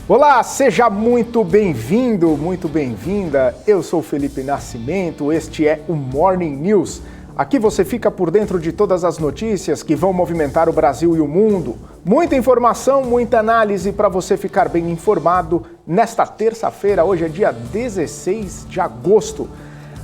Olá, seja muito bem-vindo, muito bem-vinda. Eu sou Felipe Nascimento, este é o Morning News. Aqui você fica por dentro de todas as notícias que vão movimentar o Brasil e o mundo. Muita informação, muita análise para você ficar bem informado nesta terça-feira. Hoje é dia 16 de agosto.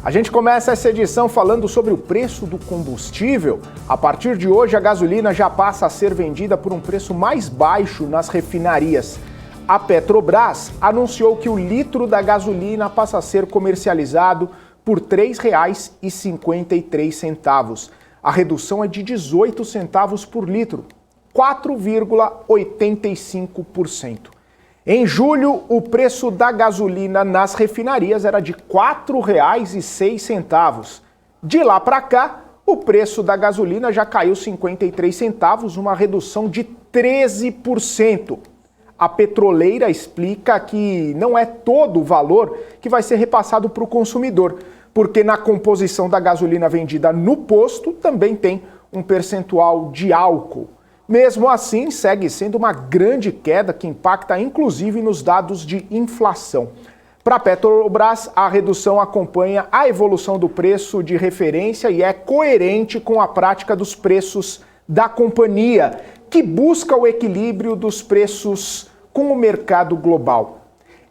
A gente começa essa edição falando sobre o preço do combustível. A partir de hoje, a gasolina já passa a ser vendida por um preço mais baixo nas refinarias. A Petrobras anunciou que o litro da gasolina passa a ser comercializado por R$ 3,53. A redução é de 18 centavos por litro, 4,85%. Em julho, o preço da gasolina nas refinarias era de R$ 4,06. De lá para cá, o preço da gasolina já caiu 53 centavos, uma redução de 13%. A petroleira explica que não é todo o valor que vai ser repassado para o consumidor, porque na composição da gasolina vendida no posto também tem um percentual de álcool. Mesmo assim, segue sendo uma grande queda que impacta inclusive nos dados de inflação. Para a Petrobras, a redução acompanha a evolução do preço de referência e é coerente com a prática dos preços da companhia, que busca o equilíbrio dos preços com o mercado global.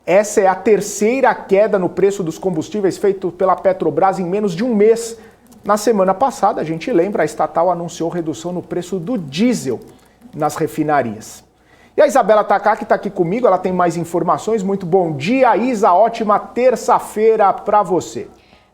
Essa é a terceira queda no preço dos combustíveis feito pela Petrobras em menos de um mês. Na semana passada, a gente lembra, a estatal anunciou redução no preço do diesel nas refinarias. E a Isabela Takaki está aqui comigo, ela tem mais informações. Muito bom dia, Isa, ótima terça-feira para você.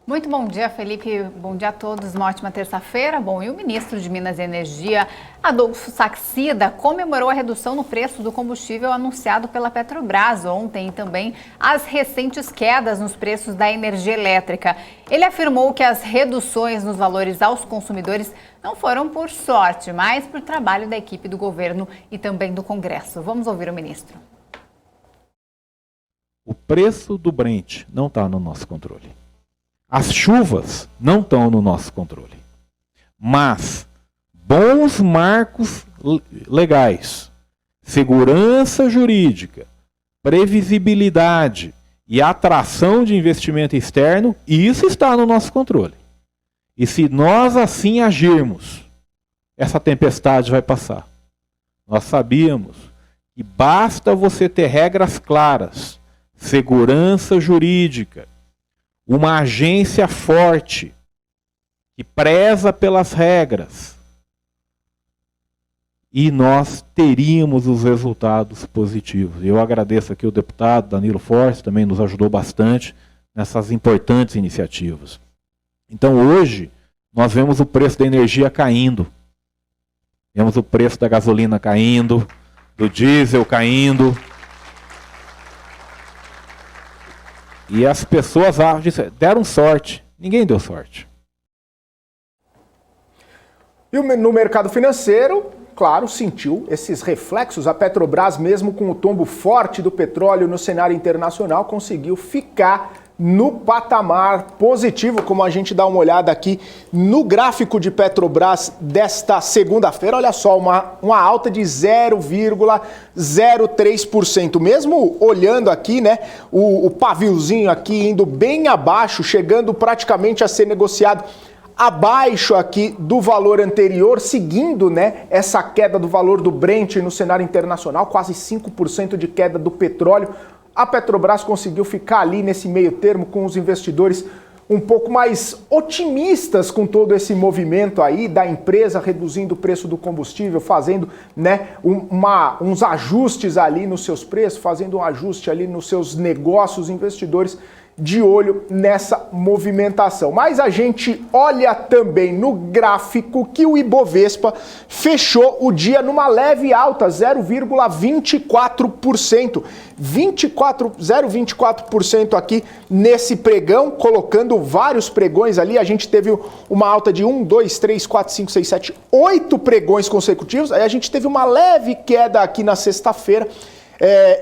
Muito bom dia, Felipe. Bom dia a todos. Uma ótima terça-feira. Bom, e o ministro de Minas e Energia, Adolfo Saxida, comemorou a redução no preço do combustível anunciado pela Petrobras ontem e também as recentes quedas nos preços da energia elétrica. Ele afirmou que as reduções nos valores aos consumidores não foram por sorte, mas por trabalho da equipe do governo e também do Congresso. Vamos ouvir o ministro. O preço do Brent não está no nosso controle. As chuvas não estão no nosso controle, mas bons marcos legais, segurança jurídica, previsibilidade e atração de investimento externo, isso está no nosso controle. E se nós assim agirmos, essa tempestade vai passar. Nós sabíamos que basta você ter regras claras, segurança jurídica, uma agência forte, que preza pelas regras, e nós teríamos os resultados positivos. Eu agradeço aqui o deputado Danilo Forte, também nos ajudou bastante nessas importantes iniciativas. Então hoje, nós vemos o preço da energia caindo, vemos o preço da gasolina caindo, do diesel caindo, e as pessoas deram sorte. Ninguém deu sorte. E no mercado financeiro, claro, sentiu esses reflexos. A Petrobras, mesmo com o tombo forte do petróleo no cenário internacional, conseguiu ficar no patamar positivo, como a gente dá uma olhada aqui no gráfico de Petrobras desta segunda-feira. Olha só, uma alta de 0,03%. Mesmo olhando aqui, né, o paviozinho aqui indo bem abaixo, chegando praticamente a ser negociado abaixo aqui do valor anterior, seguindo, né, essa queda do valor do Brent no cenário internacional, quase 5% de queda do petróleo. A Petrobras conseguiu ficar ali nesse meio termo com os investidores um pouco mais otimistas com todo esse movimento aí da empresa reduzindo o preço do combustível, fazendo, né, uns ajustes ali nos seus preços, fazendo um ajuste ali nos seus negócios, investidores de olho nessa movimentação. Mas a gente olha também no gráfico que o Ibovespa fechou o dia numa leve alta, 0,24%. 0,24% aqui nesse pregão, colocando vários pregões ali. A gente teve uma alta de 1, 2, 3, 4, 5, 6, 7, 8 pregões consecutivos. Aí a gente teve uma leve queda aqui na sexta-feira.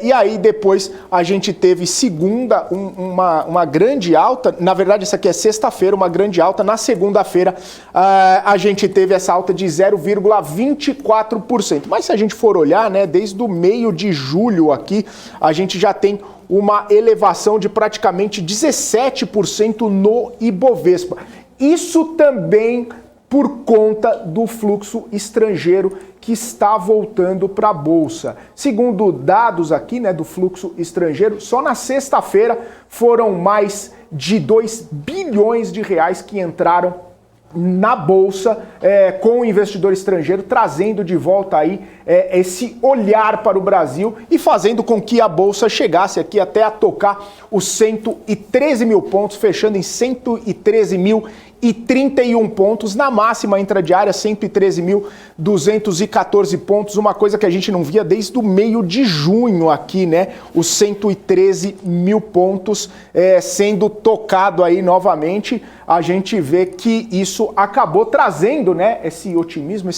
E aí depois a gente teve segunda, uma grande alta, na verdade essa aqui é sexta-feira, uma grande alta. Na segunda-feira a gente teve essa alta de 0,24%. Mas se a gente for olhar, né, desde o meio de julho aqui, a gente já tem uma elevação de praticamente 17% no Ibovespa. Isso também por conta do fluxo estrangeiro que está voltando para a Bolsa. Segundo dados aqui, né, do fluxo estrangeiro, só na sexta-feira foram mais de 2 bilhões de reais que entraram na Bolsa com o investidor estrangeiro, trazendo de volta aí esse olhar para o Brasil e fazendo com que a Bolsa chegasse aqui até a tocar os 113 mil pontos, fechando em 113.031 pontos, na máxima intradiária 113.214 pontos, uma coisa que a gente não via desde o meio de junho aqui, né? Os 113 mil pontos sendo tocado aí novamente. A gente vê que isso acabou trazendo, né, esse otimismo,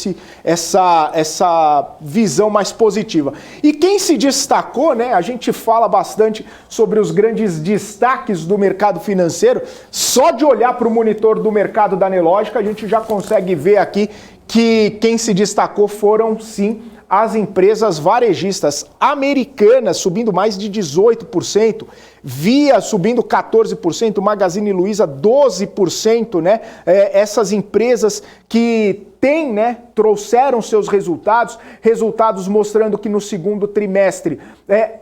essa visão mais positiva. E quem se destacou, né, a gente fala bastante sobre os grandes destaques do mercado financeiro, só de olhar para o monitor do mercado da Nelogica, a gente já consegue ver aqui que quem se destacou foram, sim, as empresas varejistas americanas, subindo mais de 18%, Via subindo 14%, Magazine Luiza 12%, né? Essas empresas que têm, né, trouxeram seus resultados mostrando que no segundo trimestre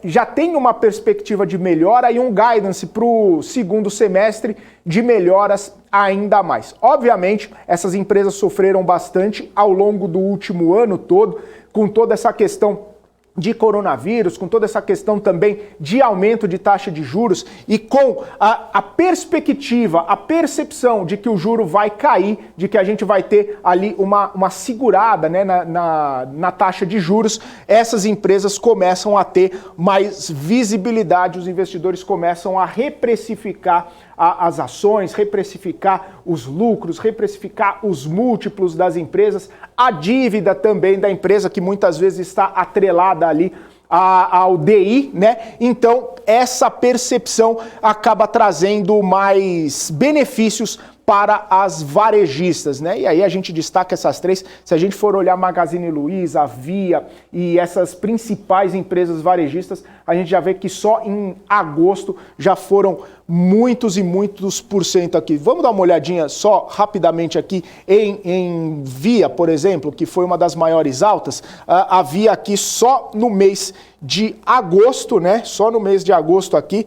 já tem uma perspectiva de melhora e um guidance para o segundo semestre de melhoras ainda mais. Obviamente, essas empresas sofreram bastante ao longo do último ano todo, com toda essa questão de coronavírus, com toda essa questão também de aumento de taxa de juros e com a perspectiva, a percepção de que o juro vai cair, de que a gente vai ter ali uma segurada, né, na taxa de juros, essas empresas começam a ter mais visibilidade, os investidores começam a reprecificar as ações, reprecificar os lucros, reprecificar os múltiplos das empresas, a dívida também da empresa, que muitas vezes está atrelada ali ao DI, né? Então, essa percepção acaba trazendo mais benefícios para as varejistas, né? E aí a gente destaca essas três. Se a gente for olhar Magazine Luiza, Via e essas principais empresas varejistas, a gente já vê que só em agosto já foram muitos e muitos % aqui. Vamos dar uma olhadinha só rapidamente aqui em Via, por exemplo, que foi uma das maiores altas. A Via aqui só no mês de agosto, né? Só no mês de agosto aqui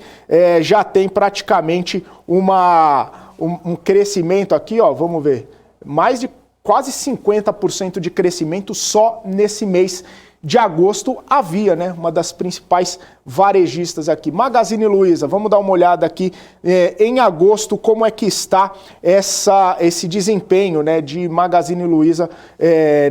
já tem praticamente um crescimento aqui, ó, vamos ver, mais de quase 50% de crescimento só nesse mês de agosto. Havia, né, uma das principais varejistas aqui. Magazine Luiza, vamos dar uma olhada aqui em agosto, como é que está esse desempenho, né, de Magazine Luiza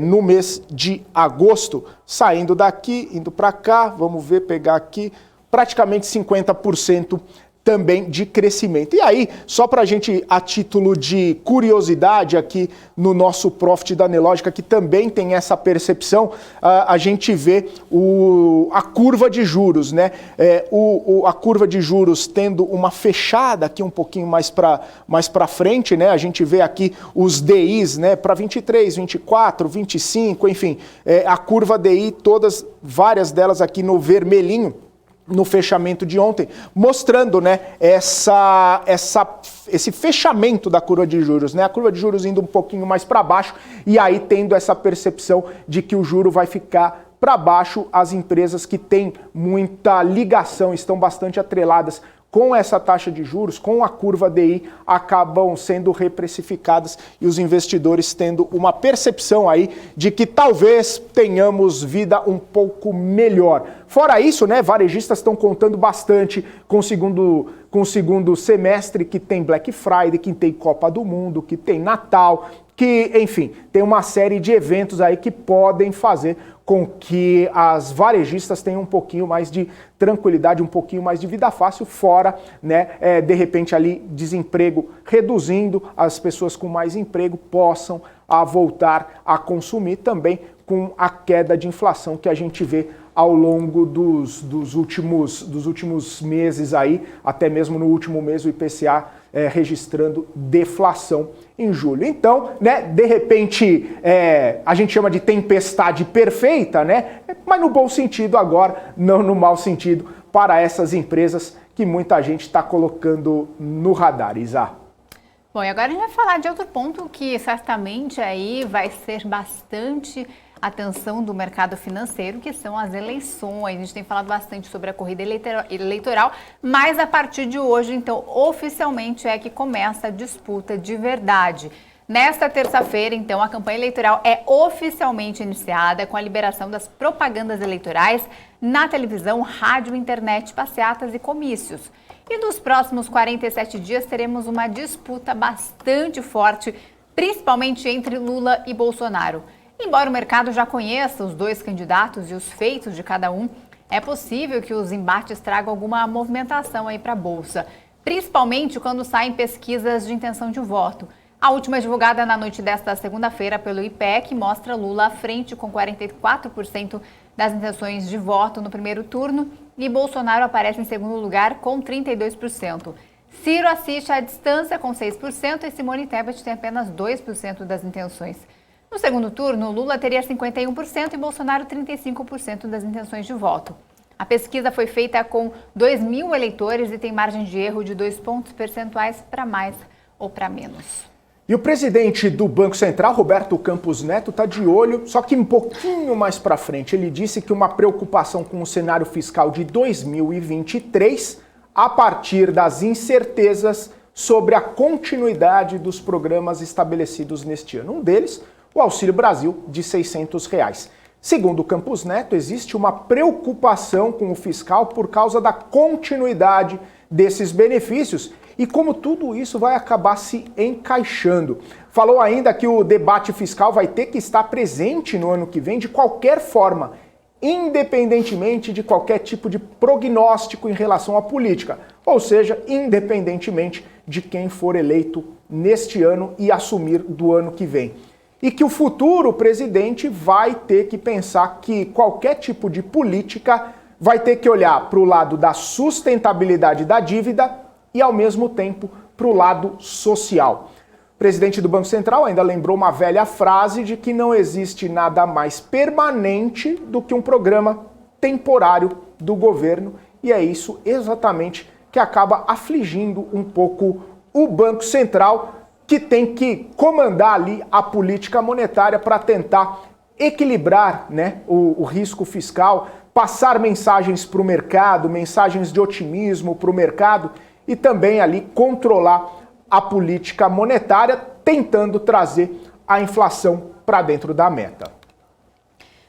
no mês de agosto. Saindo daqui, indo para cá, vamos ver, pegar aqui, praticamente 50% também de crescimento. E aí, só para a gente, a título de curiosidade aqui no nosso Profit da Nelogica, que também tem essa percepção, a gente vê a curva de juros, né? A curva de juros tendo uma fechada aqui um pouquinho mais para frente, né? A gente vê aqui os DIs, né? Para 23, 24, 25, enfim, a curva DI, várias delas aqui no vermelhinho, no fechamento de ontem, mostrando, né, esse fechamento da curva de juros, né, a curva de juros indo um pouquinho mais para baixo e aí tendo essa percepção de que o juro vai ficar para baixo. As empresas que têm muita ligação, estão bastante atreladas com essa taxa de juros, com a curva DI, acabam sendo reprecificadas e os investidores tendo uma percepção aí de que talvez tenhamos vida um pouco melhor. Fora isso, né, varejistas estão contando bastante com o segundo semestre, que tem Black Friday, que tem Copa do Mundo, que tem Natal, que, enfim, tem uma série de eventos aí que podem fazer com que as varejistas tenham um pouquinho mais de tranquilidade, um pouquinho mais de vida fácil, fora, né, de repente ali desemprego reduzindo, as pessoas com mais emprego possam voltar a consumir também com a queda de inflação que a gente vê ao longo dos últimos meses aí, até mesmo no último mês o IPCA registrando deflação em julho. Então, né, de repente, a gente chama de tempestade perfeita, né, mas no bom sentido agora, não no mau sentido, para essas empresas que muita gente está colocando no radar, Isa. Bom, e agora a gente vai falar de outro ponto que certamente aí vai ser bastante atenção do mercado financeiro, que são as eleições. A gente tem falado bastante sobre a corrida eleitoral, mas a partir de hoje, então, oficialmente é que começa a disputa de verdade. Nesta terça-feira, então, a campanha eleitoral é oficialmente iniciada com a liberação das propagandas eleitorais na televisão, rádio, internet, passeatas e comícios. E nos próximos 47 dias teremos uma disputa bastante forte, principalmente entre Lula e Bolsonaro. Embora o mercado já conheça os dois candidatos e os feitos de cada um, é possível que os embates tragam alguma movimentação aí para a Bolsa, principalmente quando saem pesquisas de intenção de voto. A última divulgada na noite desta segunda-feira pelo IPEC mostra Lula à frente com 44% das intenções de voto no primeiro turno e Bolsonaro aparece em segundo lugar com 32%. Ciro assiste à distância com 6% e Simone Tebet tem apenas 2% das intenções. No segundo turno, Lula teria 51% e Bolsonaro 35% das intenções de voto. A pesquisa foi feita com 2.000 eleitores e tem margem de erro de 2 pontos percentuais para mais ou para menos. E o presidente do Banco Central, Roberto Campos Neto, está de olho, só que um pouquinho mais para frente. Ele disse que uma preocupação com o cenário fiscal de 2023, a partir das incertezas sobre a continuidade dos programas estabelecidos neste ano. Um deles, o Auxílio Brasil, de R$ 600. Segundo Campos Neto, existe uma preocupação com o fiscal por causa da continuidade desses benefícios e como tudo isso vai acabar se encaixando. Falou ainda que o debate fiscal vai ter que estar presente no ano que vem de qualquer forma, independentemente de qualquer tipo de prognóstico em relação à política, ou seja, independentemente de quem for eleito neste ano e assumir do ano que vem. E que o futuro presidente vai ter que pensar que qualquer tipo de política vai ter que olhar para o lado da sustentabilidade da dívida e, ao mesmo tempo, para o lado social. O presidente do Banco Central ainda lembrou uma velha frase de que não existe nada mais permanente do que um programa temporário do governo, e é isso exatamente que acaba afligindo um pouco o Banco Central, que tem que comandar ali a política monetária para tentar equilibrar, né, o risco fiscal, passar mensagens para o mercado, mensagens de otimismo para o mercado e também ali controlar a política monetária, tentando trazer a inflação para dentro da meta.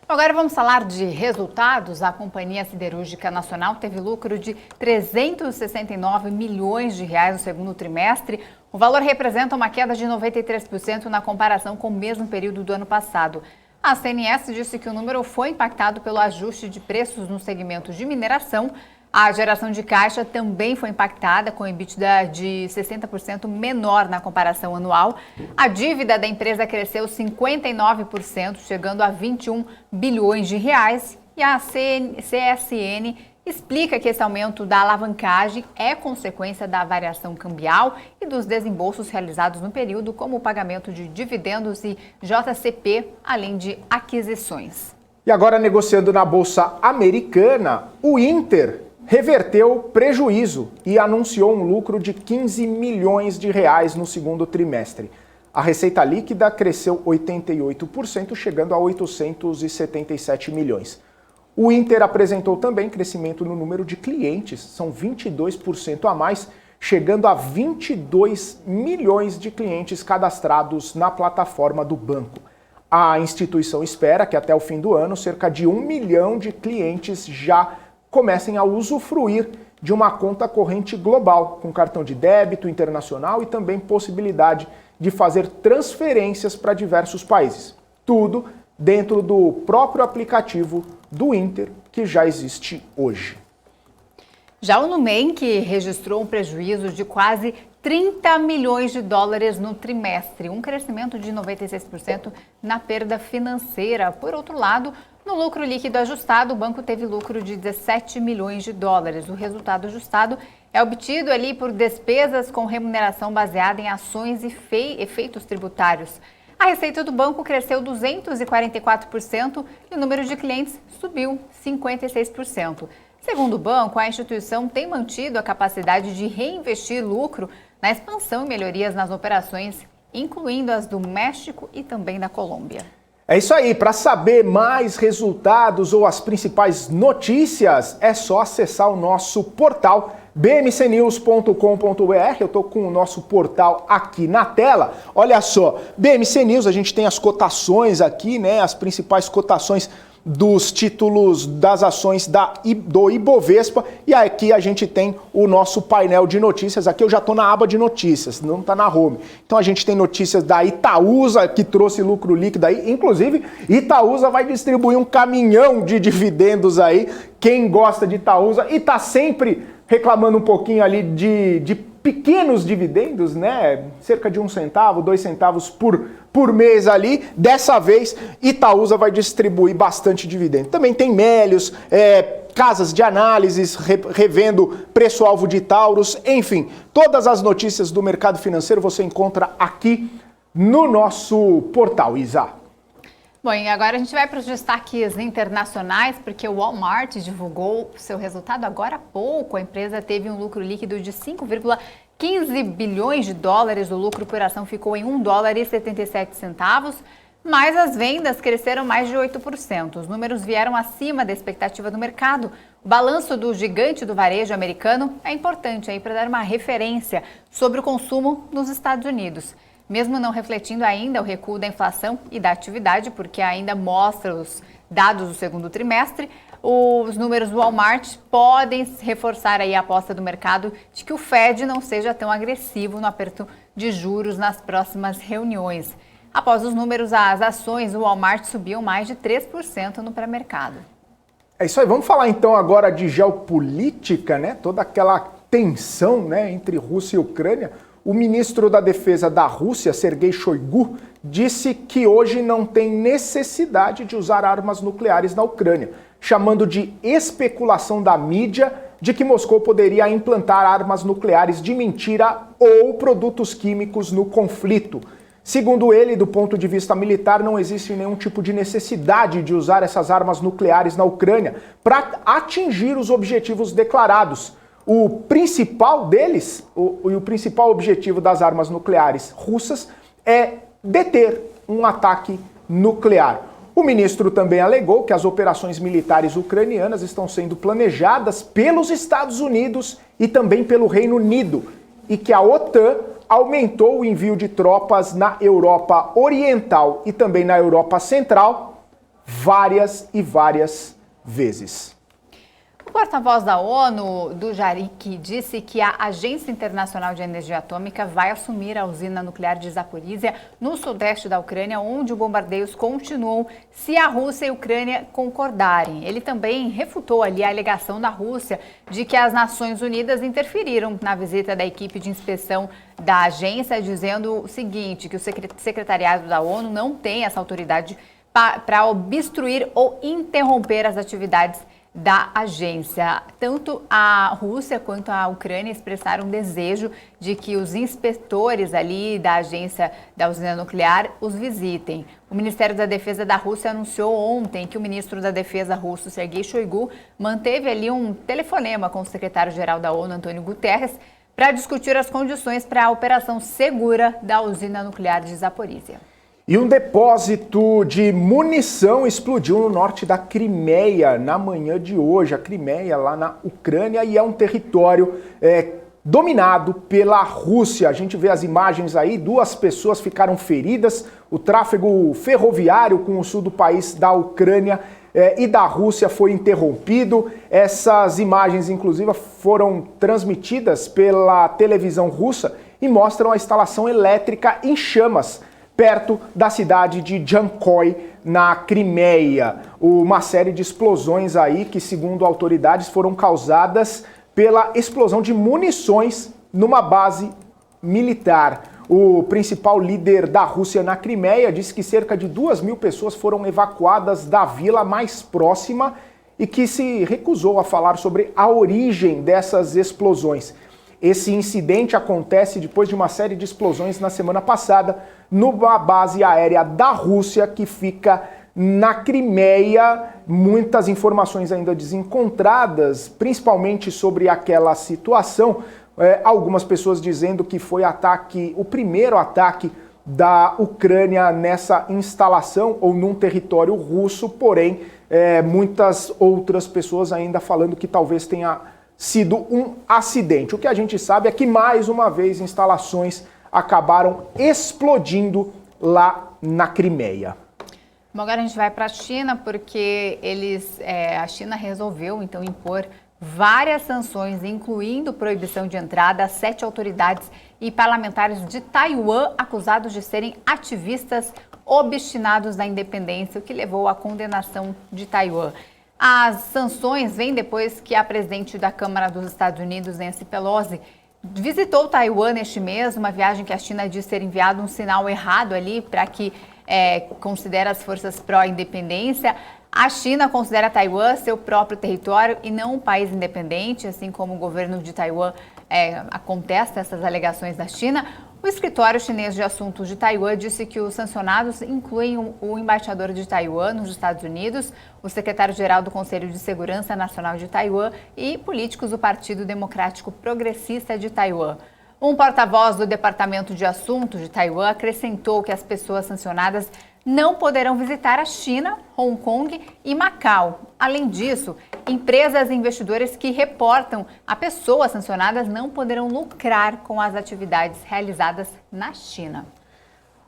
Agora vamos falar de resultados. A Companhia Siderúrgica Nacional teve lucro de 369 milhões de reais no segundo trimestre. O valor representa uma queda de 93% na comparação com o mesmo período do ano passado. A CNS disse que o número foi impactado pelo ajuste de preços no segmento de mineração. A geração de caixa também foi impactada, com EBITDA de 60% menor na comparação anual. A dívida da empresa cresceu 59%, chegando a 21 bilhões de reais. E a CSN explica que esse aumento da alavancagem é consequência da variação cambial e dos desembolsos realizados no período, como o pagamento de dividendos e JCP, além de aquisições. E agora, negociando na Bolsa Americana, o Inter reverteu prejuízo e anunciou um lucro de 15 milhões de reais no segundo trimestre. A receita líquida cresceu 88%, chegando a 877 milhões. O Inter apresentou também crescimento no número de clientes, são 22% a mais, chegando a 22 milhões de clientes cadastrados na plataforma do banco. A instituição espera que até o fim do ano, cerca de 1 milhão de clientes já comecem a usufruir de uma conta corrente global, com cartão de débito internacional e também possibilidade de fazer transferências para diversos países. Tudo dentro do próprio aplicativo do Inter, que já existe hoje. Já o Nubank registrou um prejuízo de quase 30 milhões de dólares no trimestre, um crescimento de 96% na perda financeira. Por outro lado, no lucro líquido ajustado, o banco teve lucro de 17 milhões de dólares. O resultado ajustado é obtido ali por despesas com remuneração baseada em ações e efeitos tributários. A receita do banco cresceu 244% e o número de clientes subiu 56%. Segundo o banco, a instituição tem mantido a capacidade de reinvestir lucro na expansão e melhorias nas operações, incluindo as do México e também da Colômbia. É isso aí, para saber mais resultados ou as principais notícias, é só acessar o nosso portal bmcnews.com.br. Eu estou com o nosso portal aqui na tela. Olha só, BMC News, a gente tem as cotações aqui, né? As principais cotações dos títulos das ações do Ibovespa, e aqui a gente tem o nosso painel de notícias. Aqui eu já estou na aba de notícias, não está na home. Então a gente tem notícias da Itaúsa, que trouxe lucro líquido aí, inclusive Itaúsa vai distribuir um caminhão de dividendos aí, quem gosta de Itaúsa e está sempre reclamando um pouquinho ali de pequenos dividendos, né? Cerca de 1 centavo, 2 centavos por mês ali. Dessa vez, Itaúsa vai distribuir bastante dividendo. Também tem Melios, casas de análises, revendo preço-alvo de Taurus, enfim. Todas as notícias do mercado financeiro você encontra aqui no nosso portal, Isa. Bom, e agora a gente vai para os destaques internacionais, porque o Walmart divulgou seu resultado agora há pouco. A empresa teve um lucro líquido de 5,15 bilhões de dólares. O lucro por ação ficou em $1,77, mas as vendas cresceram mais de 8%. Os números vieram acima da expectativa do mercado. O balanço do gigante do varejo americano é importante aí para dar uma referência sobre o consumo nos Estados Unidos. Mesmo não refletindo ainda o recuo da inflação e da atividade, porque ainda mostra os dados do segundo trimestre, os números do Walmart podem reforçar aí a aposta do mercado de que o Fed não seja tão agressivo no aperto de juros nas próximas reuniões. Após os números, as ações do Walmart subiam mais de 3% no pré-mercado. É isso aí, vamos falar então agora de geopolítica, né? Toda aquela tensão, né, entre Rússia e Ucrânia. O ministro da Defesa da Rússia, Sergei Shoigu, disse que hoje não tem necessidade de usar armas nucleares na Ucrânia, chamando de especulação da mídia de que Moscou poderia implantar armas nucleares de mentira ou produtos químicos no conflito. Segundo ele, do ponto de vista militar, não existe nenhum tipo de necessidade de usar essas armas nucleares na Ucrânia para atingir os objetivos declarados. O principal deles, o principal objetivo das armas nucleares russas é deter um ataque nuclear. O ministro também alegou que as operações militares ucranianas estão sendo planejadas pelos Estados Unidos e também pelo Reino Unido e que a OTAN aumentou o envio de tropas na Europa Oriental e também na Europa Central várias e várias vezes. O porta-voz da ONU, Dujarric, disse que a Agência Internacional de Energia Atômica vai assumir a usina nuclear de Zaporizhia, no sudeste da Ucrânia, onde os bombardeios continuam se a Rússia e a Ucrânia concordarem. Ele também refutou ali a alegação da Rússia de que as Nações Unidas interferiram na visita da equipe de inspeção da agência, dizendo o seguinte, que o secretariado da ONU não tem essa autoridade para obstruir ou interromper as atividades da agência. Tanto a Rússia quanto a Ucrânia expressaram desejo de que os inspetores ali da agência da usina nuclear os visitem. O Ministério da Defesa da Rússia anunciou ontem que o ministro da Defesa russo, Sergei Shoigu, manteve ali um telefonema com o secretário-geral da ONU, Antônio Guterres, para discutir as condições para a operação segura da usina nuclear de Zaporizhia. E um depósito de munição explodiu no norte da Crimeia na manhã de hoje. A Crimeia, lá na Ucrânia, e é um território dominado pela Rússia. A gente vê as imagens aí, 2 pessoas ficaram feridas. O tráfego ferroviário com o sul do país da Ucrânia e da Rússia foi interrompido. Essas imagens, inclusive, foram transmitidas pela televisão russa e mostram a instalação elétrica em chamas perto da cidade de Jankoy, na Crimeia. Uma série de explosões aí que, segundo autoridades, foram causadas pela explosão de munições numa base militar. O principal líder da Rússia na Crimeia disse que cerca de 2.000 pessoas foram evacuadas da vila mais próxima e que se recusou a falar sobre a origem dessas explosões. Esse incidente acontece depois de uma série de explosões na semana passada numa base aérea da Rússia que fica na Crimeia. Muitas informações ainda desencontradas, principalmente sobre aquela situação. Algumas pessoas dizendo que foi o primeiro ataque da Ucrânia nessa instalação ou num território russo, porém muitas outras pessoas ainda falando que talvez tenha sido um acidente. O que a gente sabe é que mais uma vez instalações acabaram explodindo lá na Crimeia. Bom, agora a gente vai para a China porque a China resolveu então impor várias sanções, incluindo proibição de entrada a 7 autoridades e parlamentares de Taiwan acusados de serem ativistas obstinados da independência, o que levou à condenação de Taiwan. As sanções vêm depois que a presidente da Câmara dos Estados Unidos, Nancy Pelosi, visitou Taiwan neste mês, uma viagem que a China diz ter enviado um sinal errado ali para que considera as forças pró-independência. A China considera Taiwan seu próprio território e não um país independente, assim como o governo de Taiwan contesta essas alegações da China. O escritório chinês de assuntos de Taiwan disse que os sancionados incluem o embaixador de Taiwan nos Estados Unidos, o secretário-geral do Conselho de Segurança Nacional de Taiwan e políticos do Partido Democrático Progressista de Taiwan. Um porta-voz do Departamento de Assuntos de Taiwan acrescentou que as pessoas sancionadas não poderão visitar a China, Hong Kong e Macau. Além disso, empresas e investidores que reportam a pessoas sancionadas não poderão lucrar com as atividades realizadas na China.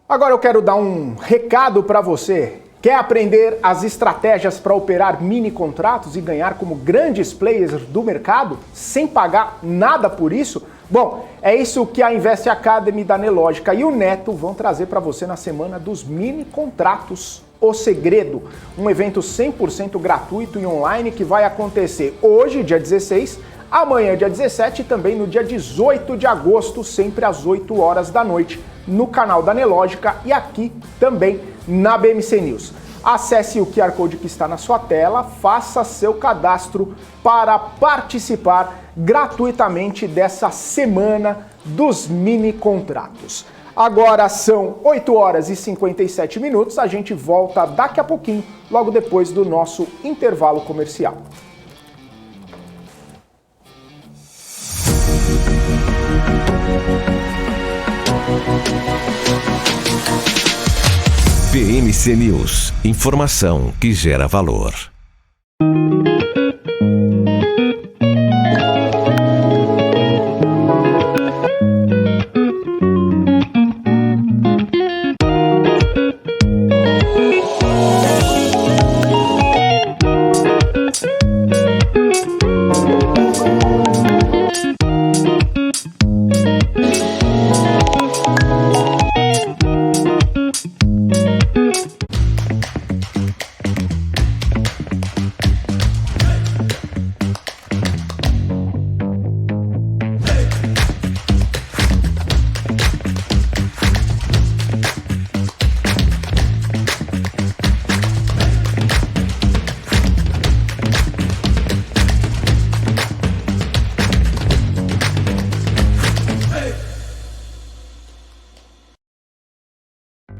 Agora eu quero dar um recado para você. Quer aprender as estratégias para operar mini contratos e ganhar como grandes players do mercado sem pagar nada por isso? Bom, é isso que a Invest Academy da Nelogica e o Neto vão trazer para você na semana dos mini contratos O Segredo, um evento 100% gratuito e online que vai acontecer hoje, dia 16, amanhã, dia 17 e também no dia 18 de agosto, sempre às 8 horas da noite, no canal da Nelogica e aqui também na BMC News. Acesse o QR Code que está na sua tela, faça seu cadastro para participar gratuitamente dessa semana dos mini contratos. Agora são 8 horas e 57 minutos, a gente volta daqui a pouquinho, logo depois do nosso intervalo comercial. BMC News, informação que gera valor.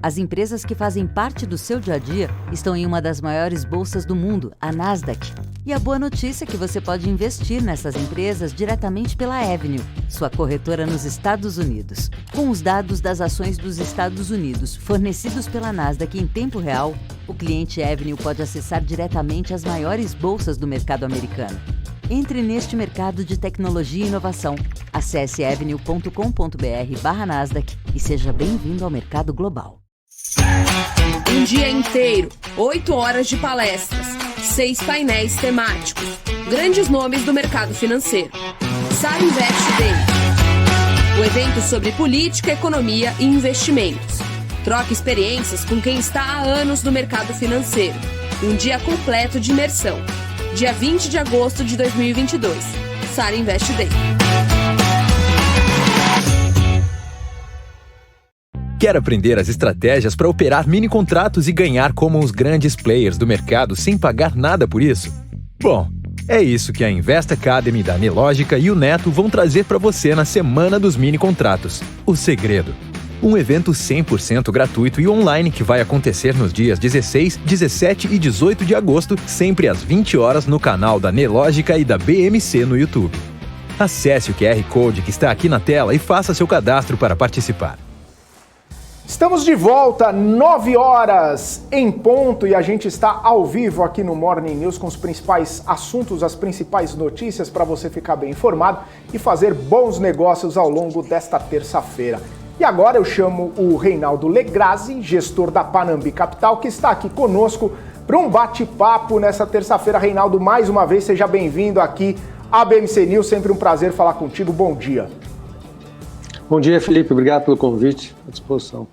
As empresas que fazem parte do seu dia a dia estão em uma das maiores bolsas do mundo, a Nasdaq. E a boa notícia é que você pode investir nessas empresas diretamente pela Avenue, sua corretora nos Estados Unidos. Com os dados das ações dos Estados Unidos fornecidos pela Nasdaq em tempo real, o cliente Avenue pode acessar diretamente as maiores bolsas do mercado americano. Entre neste mercado de tecnologia e inovação. Acesse avenue.com.br/Nasdaq e seja bem-vindo ao mercado global. Um dia inteiro, 8 horas de palestras, 6 painéis temáticos, grandes nomes do mercado financeiro. Sara Invest Day, o evento sobre política, economia e investimentos. Troque experiências com quem está há anos no mercado financeiro. Um dia completo de imersão. Dia 20 de agosto de 2022. Sara Invest Day. Quer aprender as estratégias para operar mini contratos e ganhar como os grandes players do mercado sem pagar nada por isso? Bom, é isso que a Invest Academy da Nelogica e o Neto vão trazer para você na Semana dos Mini Contratos. O Segredo. Um evento 100% gratuito e online que vai acontecer nos dias 16, 17 e 18 de agosto, sempre às 20 horas no canal da Nelogica e da BMC no YouTube. Acesse o QR Code que está aqui na tela e faça seu cadastro para participar. Estamos de volta, 9 horas em ponto, e a gente está ao vivo aqui no Morning News com os principais assuntos, as principais notícias para você ficar bem informado e fazer bons negócios ao longo desta terça-feira. E agora eu chamo o Reinaldo Legrazi, gestor da Panambi Capital, que está aqui conosco para um bate-papo nessa terça-feira. Reinaldo, mais uma vez, seja bem-vindo aqui à BMC News, sempre um prazer falar contigo, bom dia. Bom dia, Felipe, obrigado pelo convite, à disposição.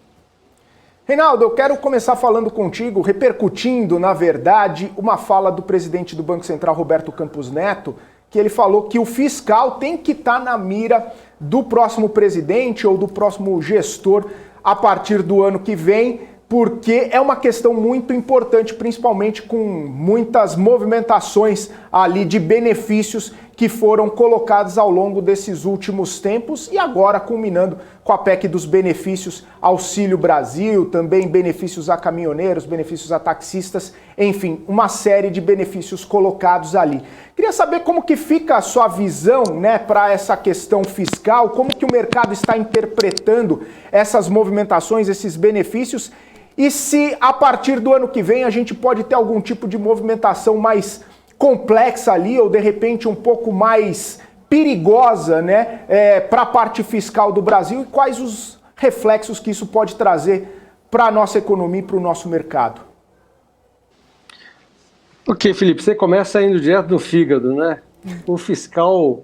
Reinaldo, eu quero começar falando contigo, repercutindo, na verdade, uma fala do presidente do Banco Central, Roberto Campos Neto, que ele falou que o fiscal tem que estar na mira do próximo presidente ou do próximo gestor a partir do ano que vem, porque é uma questão muito importante, principalmente com muitas movimentações ali de benefícios que foram colocados ao longo desses últimos tempos e agora culminando com a PEC dos benefícios, Auxílio Brasil, também benefícios a caminhoneiros, benefícios a taxistas, enfim, uma série de benefícios colocados ali. Queria saber como que fica a sua visão, né, para essa questão fiscal, como que o mercado está interpretando essas movimentações, esses benefícios, e se a partir do ano que vem a gente pode ter algum tipo de movimentação mais complexa ali, ou de repente um pouco mais perigosa, né, para a parte fiscal do Brasil, e quais os reflexos que isso pode trazer para a nossa economia e para o nosso mercado? Ok, Felipe, você começa indo direto no fígado, né? O fiscal,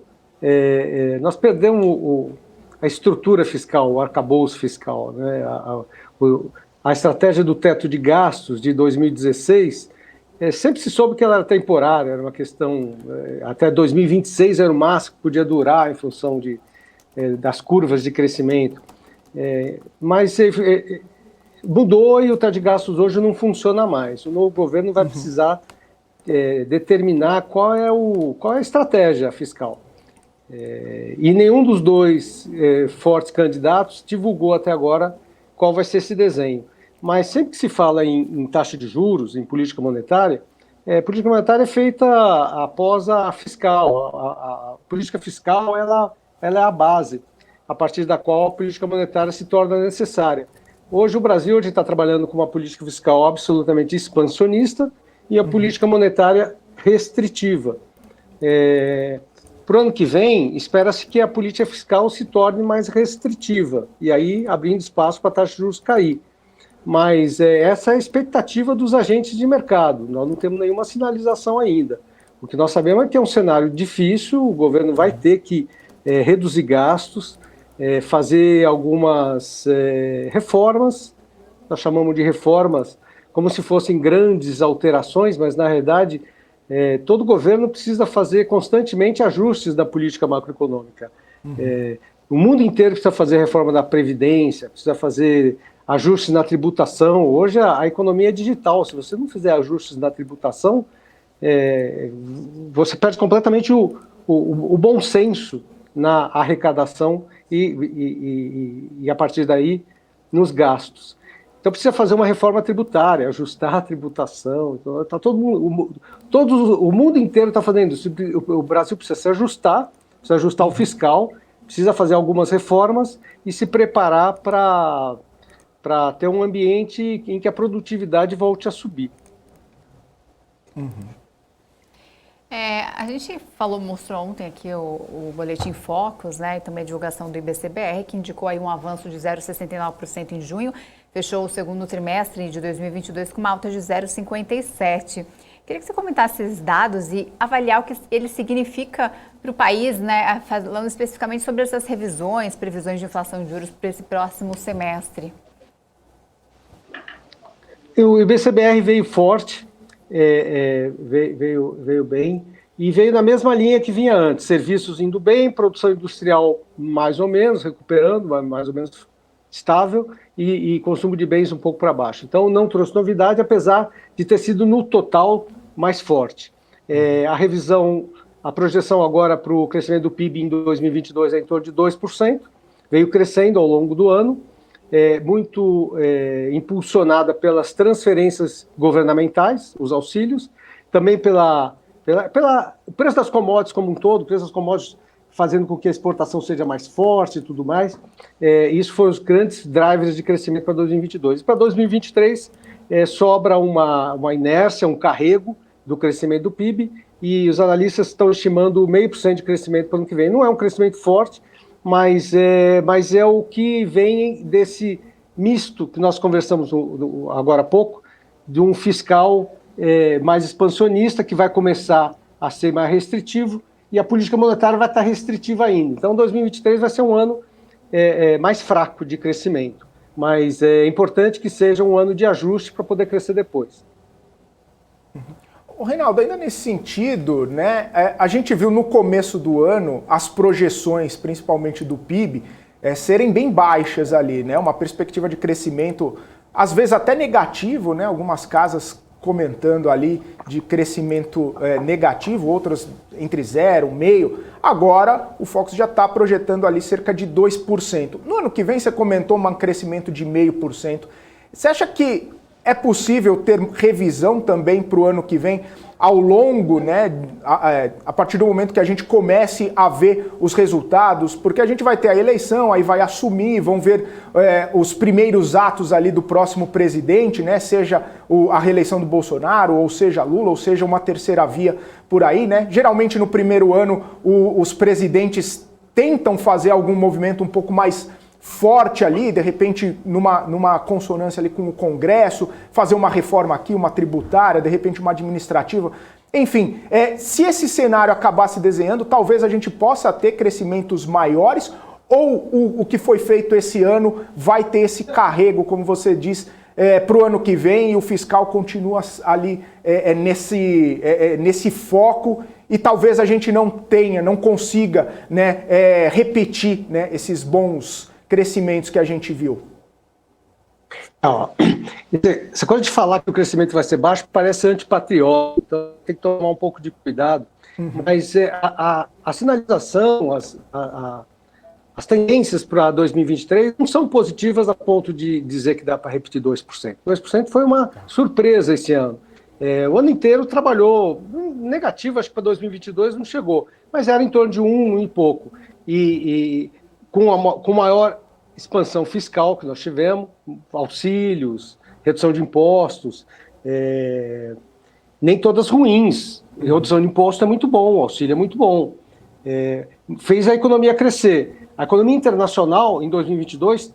nós perdemos a estrutura fiscal, o arcabouço fiscal, né? A estratégia do teto de gastos de 2016, sempre se soube que ela era temporária, era uma questão, até 2026 era o máximo que podia durar em função das curvas de crescimento. Mas mudou e o teto de gastos hoje não funciona mais. O novo governo vai precisar determinar qual é a estratégia fiscal. E nenhum dos dois fortes candidatos divulgou até agora qual vai ser esse desenho. Mas sempre que se fala em taxa de juros, em política monetária é feita após a fiscal. A política fiscal ela é a base, a partir da qual a política monetária se torna necessária. Hoje o Brasil está trabalhando com uma política fiscal absolutamente expansionista e a política monetária restritiva. Para o ano que vem, espera-se que a política fiscal se torne mais restritiva, e aí abrindo espaço para a taxa de juros cair. Mas essa é a expectativa dos agentes de mercado, nós não temos nenhuma sinalização ainda. O que nós sabemos é que é um cenário difícil, o governo vai ter que reduzir gastos, fazer algumas reformas, nós chamamos de reformas como se fossem grandes alterações, mas na realidade todo governo precisa fazer constantemente ajustes da política macroeconômica. O mundo inteiro precisa fazer reforma da Previdência, precisa fazer ajustes na tributação. Hoje a economia é digital, se você não fizer ajustes na tributação, você perde completamente o bom senso na arrecadação e a partir daí nos gastos. Então precisa fazer uma reforma tributária, ajustar a tributação. Então, tá o mundo inteiro está fazendo isso. O Brasil precisa se ajustar, precisa ajustar o fiscal, precisa fazer algumas reformas e se preparar para ter um ambiente em que a produtividade volte a subir. A gente mostrou ontem aqui o Boletim Focus, né, e também a divulgação do IBCBR, que indicou aí um avanço de 0,69% em junho, fechou o segundo trimestre de 2022 com uma alta de 0,57%. Queria que você comentasse esses dados e avaliar o que ele significa para o país, né, falando especificamente sobre essas previsões de inflação de juros para esse próximo semestre. O IBCBR veio forte, veio bem, e veio na mesma linha que vinha antes, serviços indo bem, produção industrial mais ou menos, recuperando, mais ou menos estável e consumo de bens um pouco para baixo. Então, não trouxe novidade, apesar de ter sido no total mais forte. A projeção agora para o crescimento do PIB em 2022 é em torno de 2%, veio crescendo ao longo do ano, muito impulsionada pelas transferências governamentais, os auxílios, também pela o preço das commodities como um todo, o preço das commodities fazendo com que a exportação seja mais forte e tudo mais. Isso foram os grandes drivers de crescimento para 2022. E para 2023, sobra uma inércia, um carrego do crescimento do PIB, e os analistas estão estimando 0,5% de crescimento para o ano que vem. Não é um crescimento forte, mas é o que vem desse misto que nós conversamos agora há pouco, de um fiscal mais expansionista, que vai começar a ser mais restritivo, e a política monetária vai estar restritiva ainda. Então, 2023 vai ser um ano mais fraco de crescimento, mas é importante que seja um ano de ajuste para poder crescer depois. O Reinaldo, ainda nesse sentido, né, a gente viu no começo do ano as projeções, principalmente do PIB, serem bem baixas ali, né, uma perspectiva de crescimento, às vezes até negativo, né, algumas casas comentando ali de crescimento negativo, outras entre 0, 0,5%. Agora o Fox já está projetando ali cerca de 2%. No ano que vem você comentou um crescimento de 0,5%. Você acha que é possível ter revisão também para o ano que vem, ao longo, né, a partir do momento que a gente comece a ver os resultados? Porque a gente vai ter a eleição, aí vai assumir, vão ver os primeiros atos ali do próximo presidente, né, seja a reeleição do Bolsonaro, ou seja Lula, ou seja uma terceira via por aí, né? Geralmente no primeiro ano os presidentes tentam fazer algum movimento um pouco mais forte ali, de repente numa consonância ali com o Congresso, fazer uma reforma aqui, uma tributária, de repente uma administrativa. Enfim, se esse cenário acabar se desenhando, talvez a gente possa ter crescimentos maiores, ou o que foi feito esse ano vai ter esse carrego, como você diz, para o ano que vem, e o fiscal continua ali nesse foco, e talvez a gente não consiga, né, repetir, né, esses bons crescimentos que a gente viu. Essa coisa de falar que o crescimento vai ser baixo parece antipatriota, então tem que tomar um pouco de cuidado. Mas a sinalização, as tendências para 2023 não são positivas a ponto de dizer que dá para repetir 2%. 2% foi uma surpresa esse ano. O ano inteiro trabalhou negativo, acho que para 2022 não chegou, mas era em torno de 1 e pouco. E com maior expansão fiscal que nós tivemos, auxílios, redução de impostos, nem todas ruins. Redução de imposto é muito bom, auxílio é muito bom. Fez a economia crescer. A economia internacional, em 2022,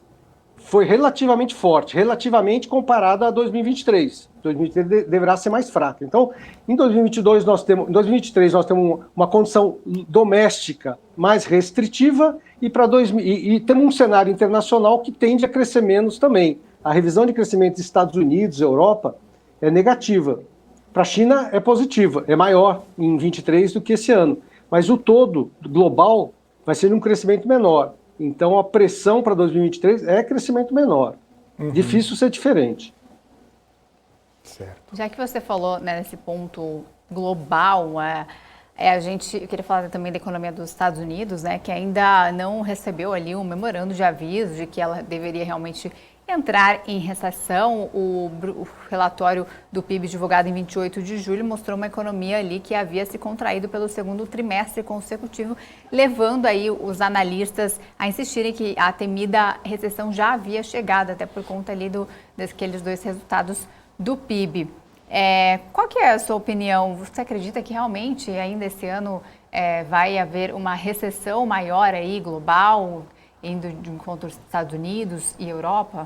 foi relativamente forte, relativamente comparada a 2023. 2023 deverá ser mais fraca. Então, em 2023 nós temos uma condição doméstica mais restritiva e temos um cenário internacional que tende a crescer menos também. A revisão de crescimento dos Estados Unidos e Europa é negativa. Para a China é positiva, é maior em 2023 do que esse ano. Mas o todo global vai ser um crescimento menor. Então, a pressão para 2023 é crescimento menor. Difícil ser diferente. Certo. Já que você falou, né, nesse ponto global, eu queria falar também da economia dos Estados Unidos, né, que ainda não recebeu ali um memorando de aviso de que ela deveria realmente entrar em recessão. O relatório do PIB divulgado em 28 de julho mostrou uma economia ali que havia se contraído pelo segundo trimestre consecutivo, levando aí os analistas a insistirem que a temida recessão já havia chegado, até por conta ali daqueles dois resultados do PIB. Qual que é a sua opinião? Você acredita que realmente ainda esse ano vai haver uma recessão maior aí, global, indo de encontro aos Estados Unidos e Europa?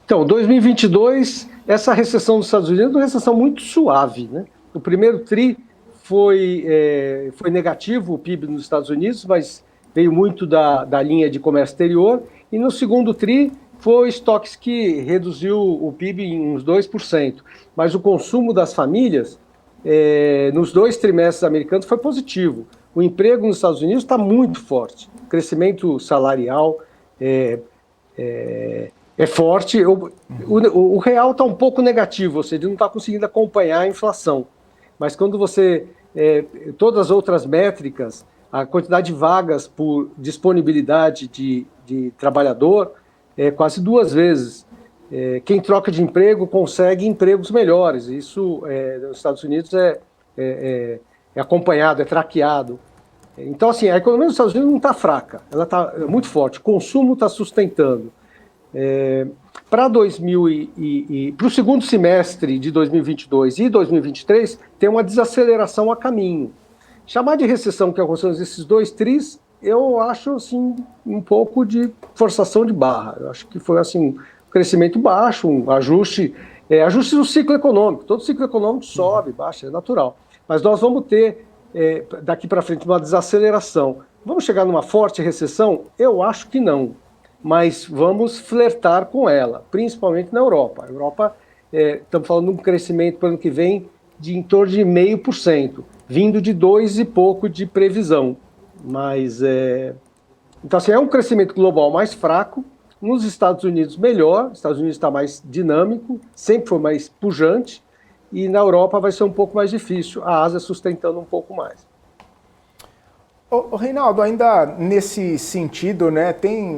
Então, 2022, essa recessão dos Estados Unidos é uma recessão muito suave, né? O primeiro TRI foi negativo, o PIB nos Estados Unidos, mas veio muito da linha de comércio exterior, e no segundo TRI foi estoques que reduziu o PIB em uns 2%, mas o consumo das famílias nos 2 trimestres americanos foi positivo. O emprego nos Estados Unidos está muito forte, crescimento salarial, é forte. O real está um pouco negativo, ou seja, não está conseguindo acompanhar a inflação. Mas quando você... todas as outras métricas, a quantidade de vagas por disponibilidade de trabalhador é quase 2 vezes. Quem troca de emprego consegue empregos melhores. Isso, nos Estados Unidos, é acompanhado, é traqueado. Então, assim, a economia dos Estados Unidos não está fraca, ela está muito forte. O consumo está sustentando. Para o segundo semestre de 2022 e 2023, tem uma desaceleração a caminho. Chamar de recessão, que aconteceu nesses 2 tris, eu acho assim, um pouco de forçação de barra. Eu acho que foi assim, um crescimento baixo, um ajuste do ciclo econômico. Todo ciclo econômico sobe, baixa, é natural. Mas nós vamos ter, daqui para frente, uma desaceleração. Vamos chegar numa forte recessão? Eu acho que não. Mas vamos flertar com ela, principalmente na Europa. A Europa, estamos falando de um crescimento para o ano que vem de em torno de 0,5%, vindo de 2 e pouco de previsão. Mas, então, assim, é um crescimento global mais fraco, nos Estados Unidos melhor, os Estados Unidos está mais dinâmico, sempre foi mais pujante, e na Europa vai ser um pouco mais difícil, a Ásia sustentando um pouco mais. Ô, Reinaldo, ainda nesse sentido, né,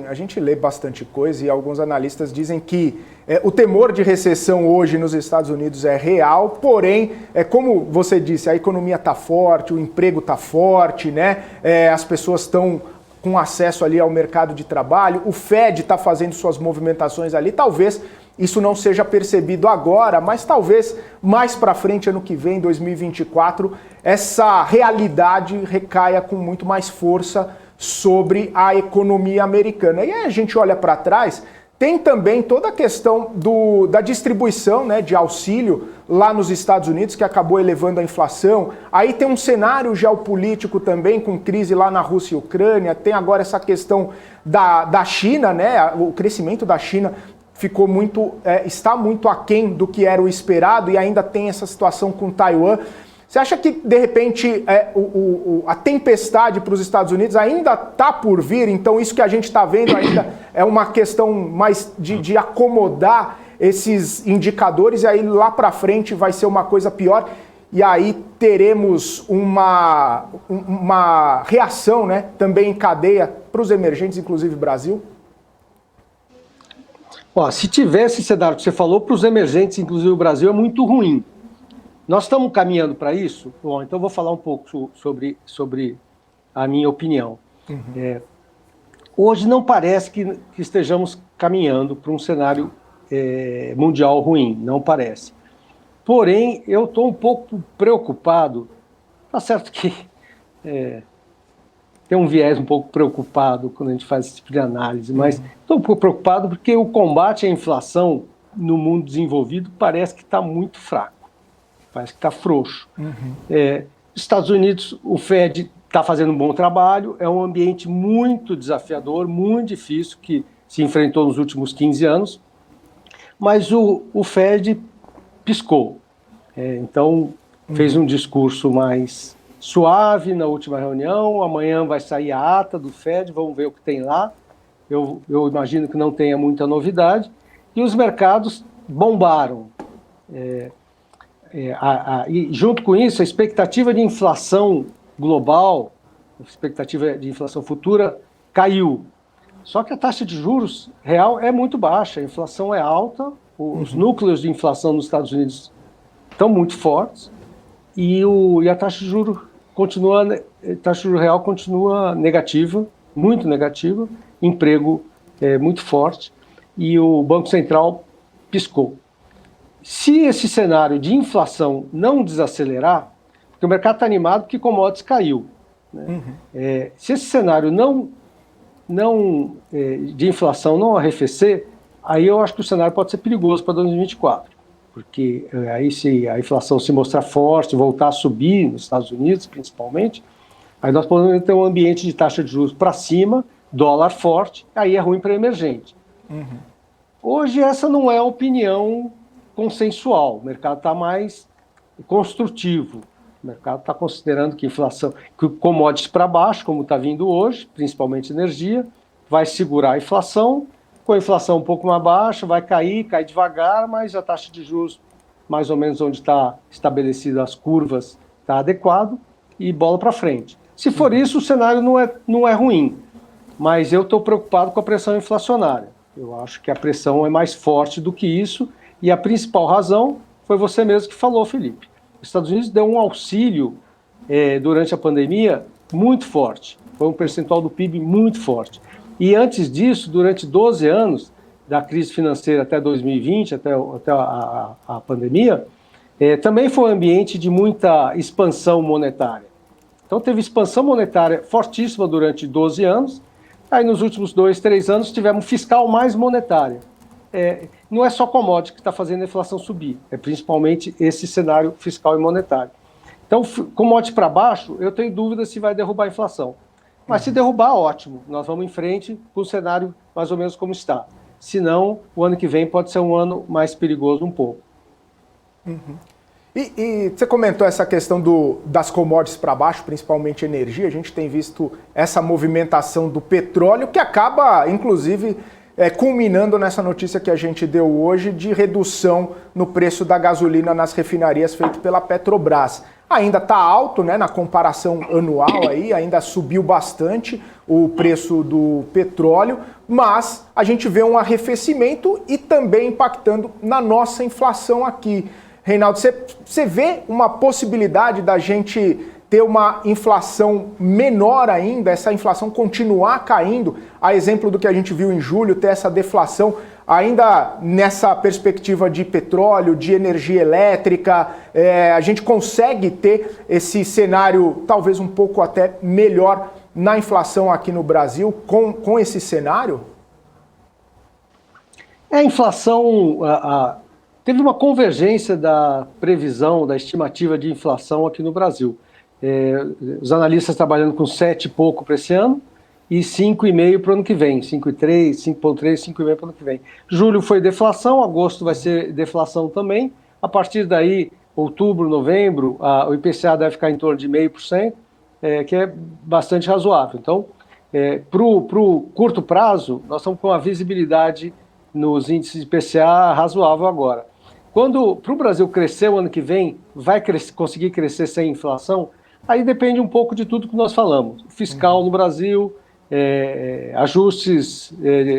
a gente lê bastante coisa e alguns analistas dizem que o temor de recessão hoje nos Estados Unidos é real, porém, como você disse, a economia está forte, o emprego está forte, né, as pessoas estão com acesso ali ao mercado de trabalho, o Fed está fazendo suas movimentações ali, talvez isso não seja percebido agora, mas talvez mais para frente, ano que vem, 2024, essa realidade recaia com muito mais força sobre a economia americana. E aí a gente olha para trás, tem também toda a questão da distribuição, né, de auxílio lá nos Estados Unidos, que acabou elevando a inflação. Aí tem um cenário geopolítico também, com crise lá na Rússia e Ucrânia. Tem agora essa questão da China, né, o crescimento da China está muito aquém do que era o esperado, e ainda tem essa situação com Taiwan. Você acha que, de repente, a tempestade para os Estados Unidos ainda está por vir? Então, isso que a gente está vendo ainda é uma questão mais de acomodar esses indicadores, e aí lá para frente vai ser uma coisa pior, e aí teremos uma reação, né, também em cadeia para os emergentes, inclusive Brasil? Se tivesse esse cenário que você falou, para os emergentes, inclusive o Brasil, é muito ruim. Nós estamos caminhando para isso? Bom, então eu vou falar um pouco sobre a minha opinião. Hoje não parece que estejamos caminhando para um cenário mundial ruim, não parece. Porém, eu estou um pouco preocupado, tá certo que tem um viés um pouco preocupado quando a gente faz esse tipo de análise, mas estou um pouco preocupado porque o combate à inflação no mundo desenvolvido parece que está muito fraco. Parece que está frouxo. Estados Unidos, o Fed está fazendo um bom trabalho, é um ambiente muito desafiador, muito difícil, que se enfrentou nos últimos 15 anos, mas o Fed piscou. Então, fez um discurso mais suave na última reunião, amanhã vai sair a ata do Fed, vamos ver o que tem lá. Eu imagino que não tenha muita novidade. E os mercados bombaram. E junto com isso, a expectativa de inflação global, a expectativa de inflação futura caiu. Só que a taxa de juros real é muito baixa, a inflação é alta, os núcleos de inflação nos Estados Unidos estão muito fortes, e a taxa de juros real continua negativa, muito negativa, emprego muito forte, e o Banco Central piscou. Se esse cenário de inflação não desacelerar, porque o mercado está animado porque commodities caiu, né? Se esse cenário de inflação não arrefecer, aí eu acho que o cenário pode ser perigoso para 2024, porque aí se a inflação se mostrar forte, voltar a subir nos Estados Unidos principalmente, aí nós podemos ter um ambiente de taxa de juros para cima, dólar forte, aí é ruim para emergente. Hoje essa não é a opinião consensual, o mercado está mais construtivo, o mercado está considerando que inflação, que commodities para baixo, como está vindo hoje, principalmente energia, vai segurar a inflação, com a inflação um pouco mais baixa, vai cair, cai devagar, mas a taxa de juros, mais ou menos onde está estabelecida as curvas, está adequado e bola para frente. Se for isso, o cenário não é ruim, mas eu estou preocupado com a pressão inflacionária. Eu acho que a pressão é mais forte do que isso, e a principal razão foi você mesmo que falou, Felipe. Os Estados Unidos deu um auxílio durante a pandemia muito forte, foi um percentual do PIB muito forte. E antes disso, durante 12 anos, da crise financeira até 2020, até a pandemia, também foi um ambiente de muita expansão monetária. Então teve expansão monetária fortíssima durante 12 anos, aí nos últimos 2, 3 anos tivemos fiscal mais monetária. Não é só commodity que está fazendo a inflação subir, é principalmente esse cenário fiscal e monetário. Então, commodity para baixo, eu tenho dúvida se vai derrubar a inflação. Mas se derrubar, ótimo, nós vamos em frente com o cenário mais ou menos como está. Senão, o ano que vem pode ser um ano mais perigoso um pouco. Uhum. E você comentou essa questão das commodities para baixo, principalmente energia. A gente tem visto essa movimentação do petróleo, que acaba, inclusive, culminando nessa notícia que a gente deu hoje de redução no preço da gasolina nas refinarias feito pela Petrobras. Ainda está alto, né, na comparação anual, ainda subiu bastante o preço do petróleo, mas a gente vê um arrefecimento e também impactando na nossa inflação aqui. Reinaldo, você vê uma possibilidade da gente ter uma inflação menor ainda, essa inflação continuar caindo, a exemplo do que a gente viu em julho, ter essa deflação ainda nessa perspectiva de petróleo, de energia elétrica, a gente consegue ter esse cenário talvez um pouco até melhor na inflação aqui no Brasil com esse cenário? A inflação... Teve uma convergência da previsão, da estimativa de inflação aqui no Brasil. Os analistas trabalhando com 7 e pouco para esse ano e 5,5 para o ano que vem. 5,3, 5,3, 5,5 para o ano que vem. Julho foi deflação, agosto vai ser deflação também. A partir daí, outubro, novembro, o IPCA deve ficar em torno de 0,5%, que é bastante razoável. Então, para o curto prazo, nós estamos com uma visibilidade nos índices de IPCA razoável agora. Quando para o Brasil crescer o ano que vem, vai conseguir crescer sem inflação, aí depende um pouco de tudo que nós falamos. Fiscal no Brasil, ajustes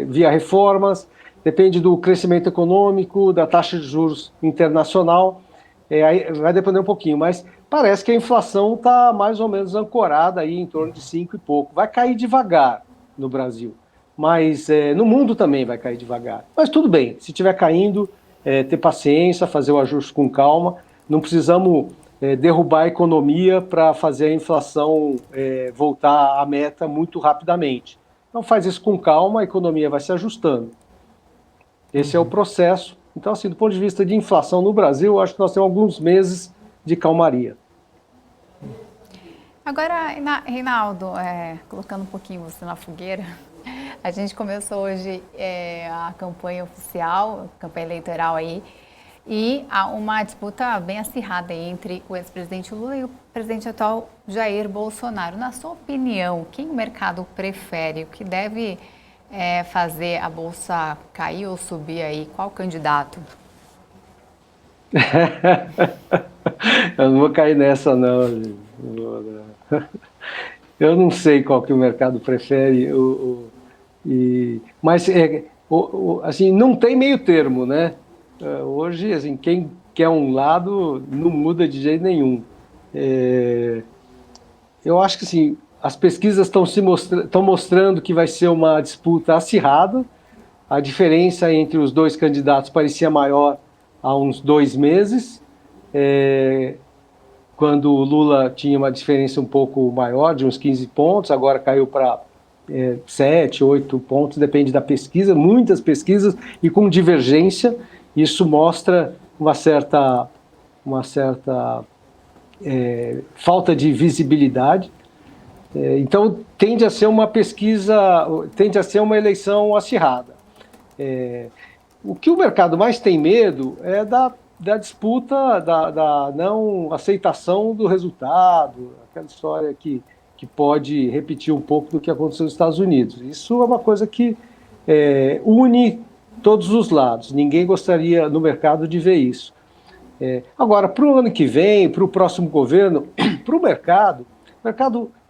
via reformas, depende do crescimento econômico, da taxa de juros internacional, aí vai depender um pouquinho, mas parece que a inflação está mais ou menos ancorada aí em torno de 5 e pouco. Vai cair devagar no Brasil, mas no mundo também vai cair devagar. Mas tudo bem, se estiver caindo... ter paciência, fazer o ajuste com calma, não precisamos derrubar a economia para fazer a inflação voltar à meta muito rapidamente. Então faz isso com calma, a economia vai se ajustando. Esse é o processo. Então, assim, do ponto de vista de inflação no Brasil, eu acho que nós temos alguns meses de calmaria. Agora, Reinaldo, colocando um pouquinho você na fogueira, a gente começou hoje a campanha oficial, campanha eleitoral aí, e há uma disputa bem acirrada entre o ex-presidente Lula e o presidente atual Jair Bolsonaro. Na sua opinião, quem o mercado prefere? O que deve fazer a bolsa cair ou subir aí? Qual candidato? Eu não vou cair nessa, não. Eu não sei qual que o mercado prefere, mas assim, não tem meio termo, né? Hoje, assim, quem quer um lado não muda de jeito nenhum. Eu acho que assim, as pesquisas estão mostrando que vai ser uma disputa acirrada. A diferença entre os dois candidatos parecia maior há uns 2 meses, quando o Lula tinha uma diferença um pouco maior, de uns 15 pontos, agora caiu para 7, 8 pontos, depende da pesquisa, muitas pesquisas, e com divergência. Isso mostra uma certa falta de visibilidade. Então, tende a ser uma uma eleição acirrada. O que o mercado mais tem medo é da disputa, da não aceitação do resultado, aquela história que pode repetir um pouco do que aconteceu nos Estados Unidos. Isso é uma coisa que une todos os lados. Ninguém gostaria no mercado de ver isso. Agora, para o ano que vem, para o próximo governo, para o mercado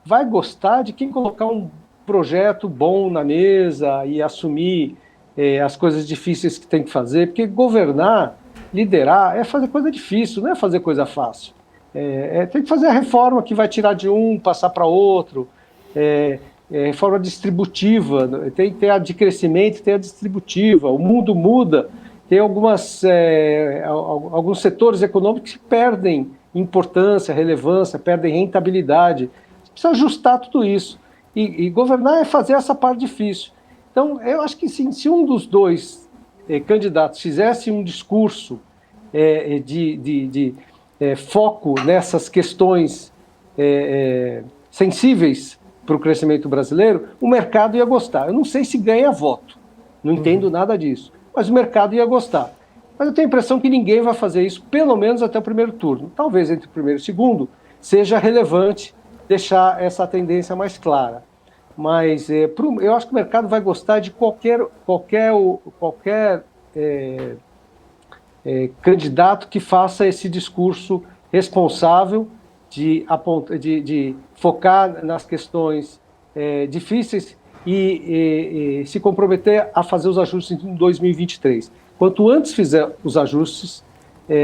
vai gostar de quem colocar um projeto bom na mesa e assumir as coisas difíceis que tem que fazer, porque governar, liderar, é fazer coisa difícil, não é fazer coisa fácil. Tem que fazer a reforma que vai tirar de um, passar para outro, reforma distributiva, tem que ter a de crescimento, tem a distributiva, o mundo muda, tem alguns setores econômicos que perdem importância, relevância, perdem rentabilidade. Precisa ajustar tudo isso. E governar é fazer essa parte difícil. Então, eu acho que sim, se um dos dois candidatos fizesse um discurso de foco nessas questões sensíveis para o crescimento brasileiro, o mercado ia gostar. Eu não sei se ganha voto, não entendo nada disso, mas o mercado ia gostar. Mas eu tenho a impressão que ninguém vai fazer isso, pelo menos até o primeiro turno. Talvez entre o primeiro e o segundo seja relevante deixar essa tendência mais clara. Mas eu acho que o mercado vai gostar de qualquer candidato que faça esse discurso responsável de focar nas questões difíceis e se comprometer a fazer os ajustes em 2023. Quanto antes fizer os ajustes,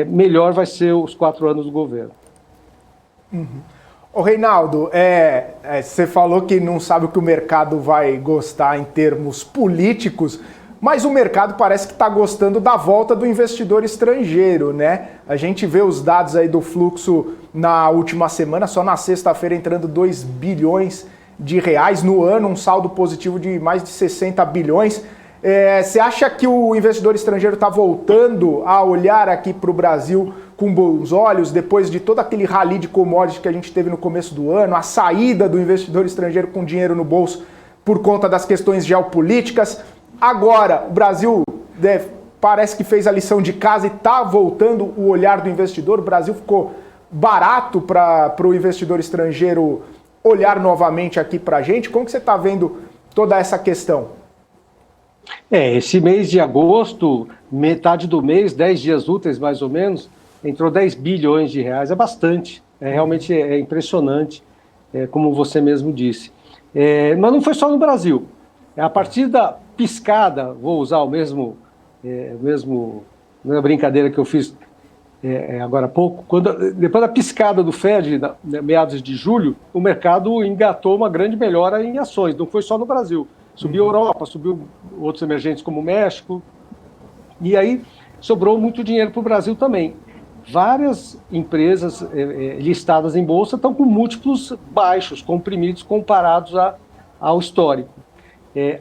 melhor vai ser os 4 anos do governo. Ô Reinaldo, você falou que não sabe o que o mercado vai gostar em termos políticos, mas o mercado parece que está gostando da volta do investidor estrangeiro, né? A gente vê os dados aí do fluxo na última semana, só na sexta-feira entrando 2 bilhões de reais no ano, um saldo positivo de mais de 60 bilhões. Você acha que o investidor estrangeiro está voltando a olhar aqui para o Brasil com bons olhos, depois de todo aquele rally de commodities que a gente teve no começo do ano, a saída do investidor estrangeiro com dinheiro no bolso por conta das questões geopolíticas? Agora, o Brasil parece que fez a lição de casa e está voltando o olhar do investidor. O Brasil ficou barato para o investidor estrangeiro olhar novamente aqui para a gente. Como que você está vendo toda essa questão? Esse mês de agosto, metade do mês, 10 dias úteis mais ou menos, entrou 10 bilhões de reais, é bastante, realmente é impressionante, como você mesmo disse. Mas não foi só no Brasil, a partir da piscada, vou usar o mesma brincadeira que eu fiz agora há pouco, depois da piscada do Fed, meados de julho, o mercado engatou uma grande melhora em ações, não foi só no Brasil. Subiu a Europa, subiu outros emergentes como o México, e aí sobrou muito dinheiro para o Brasil também. Várias empresas listadas em bolsa estão com múltiplos baixos, comprimidos, comparados ao histórico.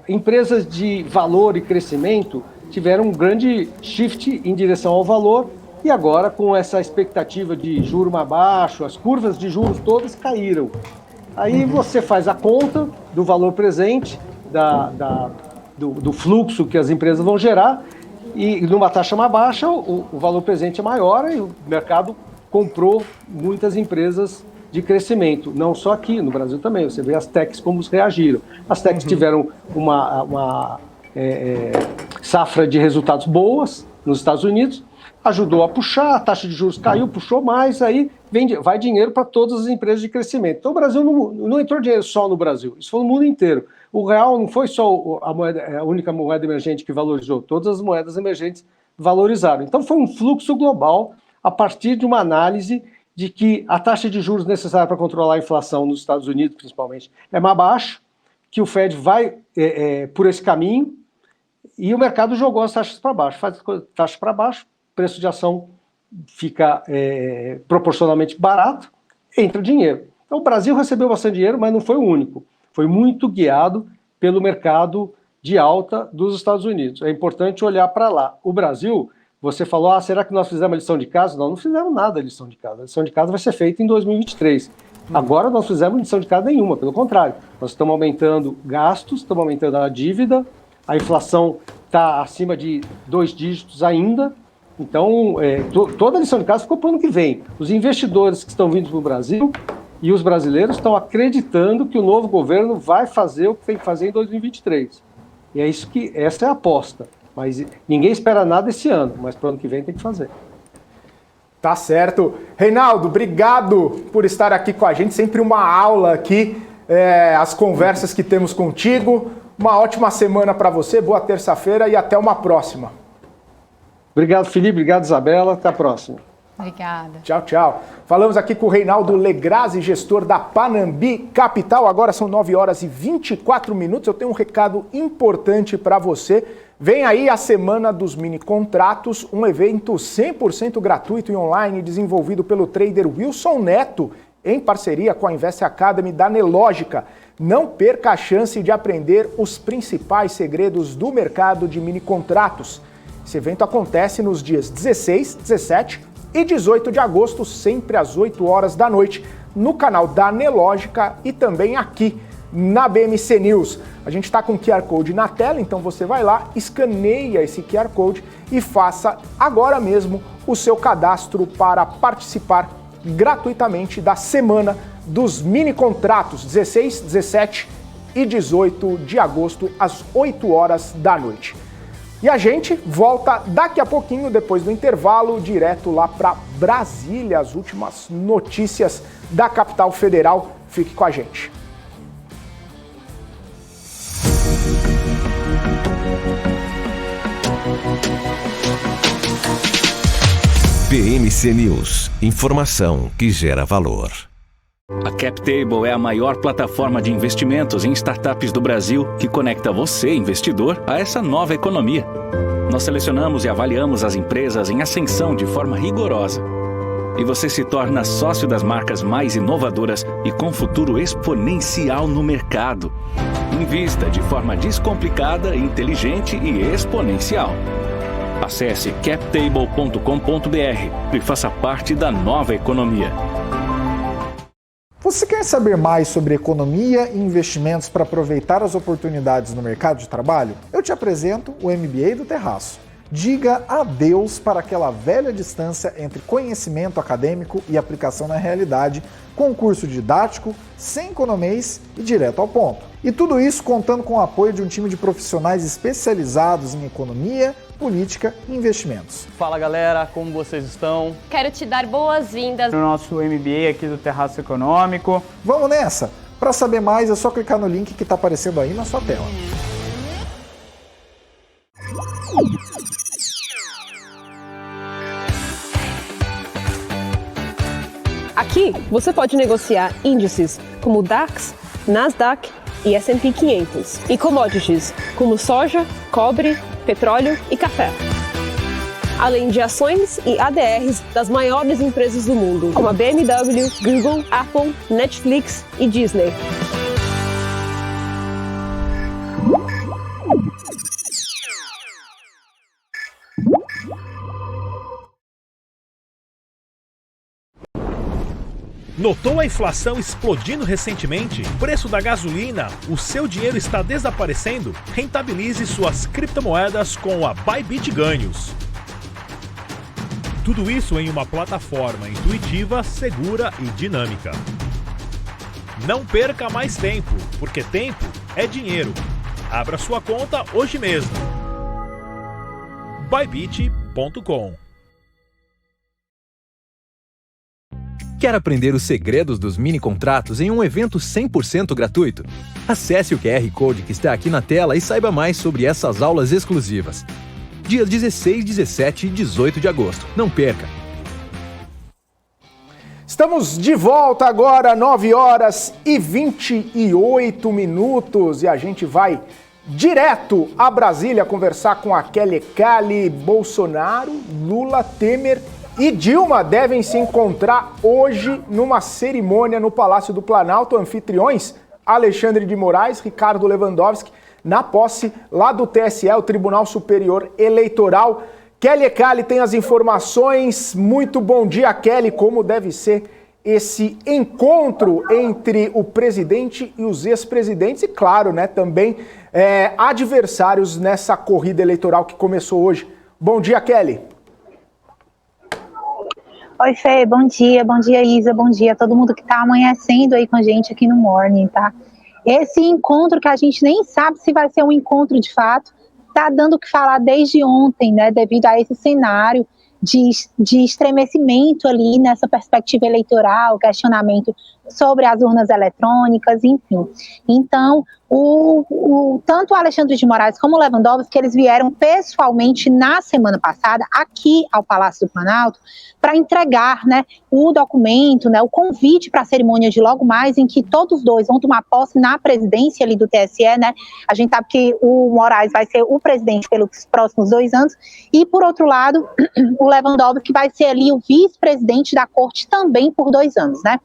Empresas de valor e crescimento tiveram um grande shift em direção ao valor, e agora, com essa expectativa de juros mais baixos, as curvas de juros todas caíram. Aí você faz a conta do valor presente, do fluxo que as empresas vão gerar, e numa taxa mais baixa o valor presente é maior e o mercado comprou muitas empresas de crescimento, não só aqui, no Brasil também. Você vê as techs como reagiram. As techs tiveram uma safra de resultados boas nos Estados Unidos, ajudou a puxar, a taxa de juros caiu, puxou mais, aí vai dinheiro para todas as empresas de crescimento. Então o Brasil não entrou dinheiro só no Brasil, isso foi no mundo inteiro. O real não foi só a única moeda emergente que valorizou, todas as moedas emergentes valorizaram. Então foi um fluxo global a partir de uma análise de que a taxa de juros necessária para controlar a inflação nos Estados Unidos, principalmente, é mais baixa, que o Fed vai por esse caminho, e o mercado jogou as taxas para baixo. Faz as taxas para baixo, o preço de ação fica proporcionalmente barato, entra dinheiro. Então o Brasil recebeu bastante dinheiro, mas não foi o único. Foi muito guiado pelo mercado de alta dos Estados Unidos. É importante olhar para lá. O Brasil, você falou, será que nós fizemos a lição de casa? Não fizemos nada a lição de casa. A lição de casa vai ser feita em 2023. Agora nós fizemos lição de casa nenhuma, pelo contrário. Nós estamos aumentando gastos, estamos aumentando a dívida, a inflação está acima de 2 dígitos ainda. Então, toda a lição de casa ficou para o ano que vem. Os investidores que estão vindo para o Brasil e os brasileiros estão acreditando que o novo governo vai fazer o que tem que fazer em 2023. E é isso essa é a aposta. Mas ninguém espera nada esse ano, mas para o ano que vem tem que fazer. Tá certo. Reinaldo, obrigado por estar aqui com a gente. Sempre uma aula aqui, as conversas que temos contigo. Uma ótima semana para você, boa terça-feira e até uma próxima. Obrigado, Felipe. Obrigado, Isabela. Até a próxima. Obrigada. Tchau, tchau. Falamos aqui com o Reinaldo Legrazi, gestor da Panambi Capital. Agora são 9h24. Eu tenho um recado importante para você. Vem aí a Semana dos Mini Contratos, um evento 100% gratuito e online desenvolvido pelo trader Wilson Neto, em parceria com a Invest Academy da Nelógica. Não perca a chance de aprender os principais segredos do mercado de mini contratos. Esse evento acontece nos dias 16, 17 e 18 de agosto, sempre às 8 horas da noite, no canal da Nelógica e também aqui na BMC News. A gente está com o QR Code na tela, então você vai lá, escaneia esse QR Code e faça agora mesmo o seu cadastro para participar gratuitamente da Semana dos Mini Contratos, 16, 17 e 18 de agosto, às 8 horas da noite. E a gente volta daqui a pouquinho, depois do intervalo, direto lá para Brasília, as últimas notícias da capital federal. Fique com a gente. BMC News, informação que gera valor. A CapTable é a maior plataforma de investimentos em startups do Brasil que conecta você, investidor, a essa nova economia. Nós selecionamos e avaliamos as empresas em ascensão de forma rigorosa. E você se torna sócio das marcas mais inovadoras e com futuro exponencial no mercado. Invista de forma descomplicada, inteligente e exponencial. Acesse captable.com.br e faça parte da nova economia. Você quer saber mais sobre economia e investimentos para aproveitar as oportunidades no mercado de trabalho? Eu te apresento o MBA do Terraço. Diga adeus para aquela velha distância entre conhecimento acadêmico e aplicação na realidade, com um curso didático, sem economês e direto ao ponto. E tudo isso contando com o apoio de um time de profissionais especializados em economia, política e investimentos. Fala galera, como vocês estão? Quero te dar boas-vindas no nosso MBA aqui do Terraço Econômico. Vamos nessa? Para saber mais é só clicar no link que está aparecendo aí na sua tela. Aqui você pode negociar índices como o DAX, Nasdaq e S&P 500 e commodities como soja, cobre, petróleo e café. Além de ações e ADRs das maiores empresas do mundo, como a BMW, Google, Apple, Netflix e Disney. Notou a inflação explodindo recentemente? Preço da gasolina? O seu dinheiro está desaparecendo? Rentabilize suas criptomoedas com a Bybit Ganhos. Tudo isso em uma plataforma intuitiva, segura e dinâmica. Não perca mais tempo, porque tempo é dinheiro. Abra sua conta hoje mesmo. Bybit.com. Quer aprender os segredos dos mini contratos em um evento 100% gratuito? Acesse o QR Code que está aqui na tela e saiba mais sobre essas aulas exclusivas. Dias 16, 17 e 18 de agosto. Não perca! Estamos de volta agora, 9h28 e a gente vai direto a Brasília conversar com a Kelly Cali. Bolsonaro, Lula, Temer e Dilma devem se encontrar hoje numa cerimônia no Palácio do Planalto. Anfitriões, Alexandre de Moraes, Ricardo Lewandowski, na posse lá do TSE, o Tribunal Superior Eleitoral. Kelly Cali tem as informações. Muito bom dia, Kelly. Como deve ser esse encontro entre o presidente e os ex-presidentes e, claro, né, também adversários nessa corrida eleitoral que começou hoje. Bom dia, Kelly. Oi, Fê, bom dia, Isa, bom dia a todo mundo que está amanhecendo aí com a gente aqui no Morning, tá? Esse encontro que a gente nem sabe se vai ser um encontro de fato, está dando o que falar desde ontem, né, devido a esse cenário de estremecimento ali nessa perspectiva eleitoral, questionamento sobre as urnas eletrônicas, enfim. Então, tanto o Alexandre de Moraes como o Lewandowski, eles vieram pessoalmente na semana passada aqui ao Palácio do Planalto para entregar, né, o documento, né, o convite para a cerimônia de logo mais, em que todos os dois vão tomar posse na presidência ali do TSE, né? A gente sabe que o Moraes vai ser o presidente pelos próximos 2 anos, e por outro lado, o Lewandowski vai ser ali o vice-presidente da corte também por 2 anos, né?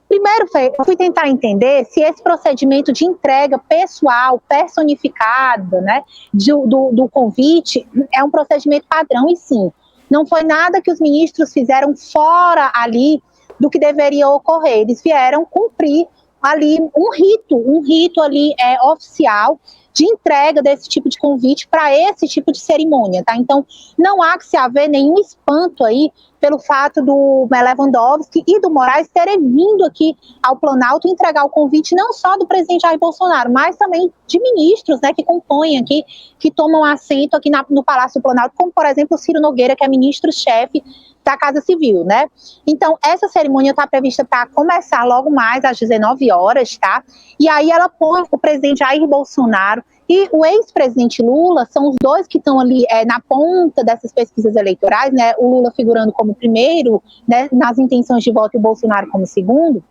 Primeiro, eu fui tentar entender se esse procedimento de entrega pessoal, personificada, né, do convite, é um procedimento padrão, e sim, não foi nada que os ministros fizeram fora ali do que deveria ocorrer. Eles vieram cumprir ali um rito ali oficial de entrega desse tipo de convite para esse tipo de cerimônia, tá? Então, não há que se haver nenhum espanto aí pelo fato do Lewandowski e do Moraes terem vindo aqui ao Planalto entregar o convite não só do presidente Jair Bolsonaro, mas também de ministros, né, que compõem aqui, que tomam assento aqui no Palácio do Planalto, como, por exemplo, o Ciro Nogueira, que é ministro-chefe da Casa Civil, né? Então, essa cerimônia está prevista para começar logo mais às 19 horas, tá? E aí ela põe o presidente Jair Bolsonaro e o ex-presidente Lula, são os dois que estão ali na ponta dessas pesquisas eleitorais, né? O Lula figurando como primeiro, né, nas intenções de voto, e o Bolsonaro como segundo.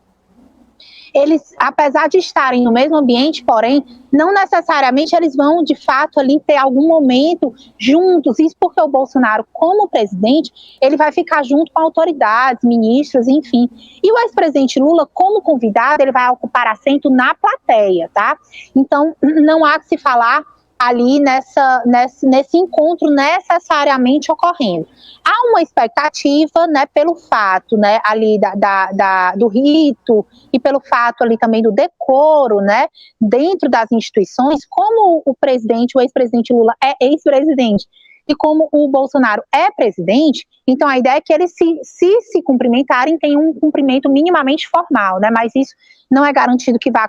Eles, apesar de estarem no mesmo ambiente, porém, não necessariamente eles vão, de fato, ali ter algum momento juntos. Isso porque o Bolsonaro, como presidente, ele vai ficar junto com autoridades, ministros, enfim. E o ex-presidente Lula, como convidado, ele vai ocupar assento na plateia, tá? Então, não há que se falar ali nesse encontro necessariamente ocorrendo. Há uma expectativa, né, pelo fato, né, ali do rito e pelo fato ali também do decoro, né, dentro das instituições, como o ex-presidente Lula é ex-presidente e como o Bolsonaro é presidente, então a ideia é que eles se cumprimentarem, tenham um cumprimento minimamente formal, né, mas isso não é garantido que vá